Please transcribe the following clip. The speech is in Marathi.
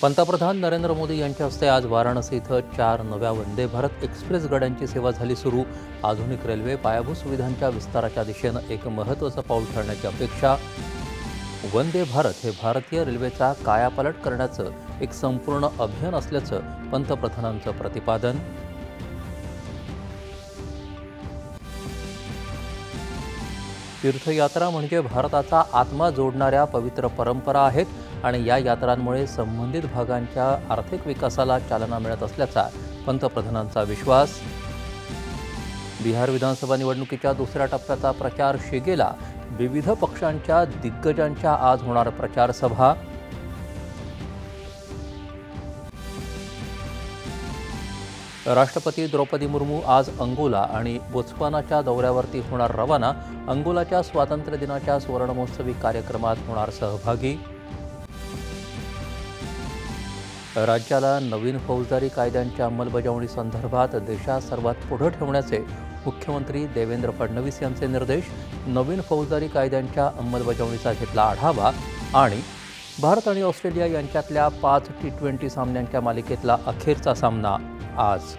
पंतप्रधान नरेंद्र मोदी यांच्या हस्ते आज वाराणसी इथं 4 नव्या वंदे भारत एक्सप्रेस गाड्यांची सेवा झाली सुरू। आधुनिक रेल्वे पायाभूत सुविधांच्या विस्ताराच्या दिशेनं एक महत्त्वाचं पाऊल ठरण्याची अपेक्षा। वंदे भारत हे भारतीय रेल्वेचा कायापालट करण्याचं एक संपूर्ण अभियान असल्याचं पंतप्रधानांचं प्रतिपादन। तीर्थयात्रा म्हणजे भारताचा आत्मा जोडणाऱ्या पवित्र परंपरा आहेत आणि या यात्रांमुळे संबंधित भागांच्या आर्थिक विकासाला चालना मिळत असल्याचा पंतप्रधानांचा विश्वास। बिहार विधानसभा निवडणुकीच्या दुसऱ्या टप्प्याचा प्रचार शिगेला। विविध पक्षांच्या दिग्गजांच्या आज होणार प्रचार सभा। राष्ट्रपती द्रौपदी मुर्मू आज अंगोला आणि बोत्सवानाच्या दौऱ्यावरती होणार रवाना। अंगोलाच्या स्वातंत्र्य दिनाच्या सुवर्णमहोत्सवी कार्यक्रमात होणार सहभागी। राज्याला नवीन फौजदारी कायद्यांच्या अंमलबजावणी संदर्भात देशात सर्वात पुढे ठेवण्याचे मुख्यमंत्री देवेंद्र फडणवीस यांचे निर्देश। नवीन फौजदारी कायद्यांच्या अंमलबजावणीचा घेतला आढावा। आणि भारत आणि ऑस्ट्रेलिया यांच्यातल्या 5 T20 सामन्यांच्या मालिकेतला अखेरचा सामना आज।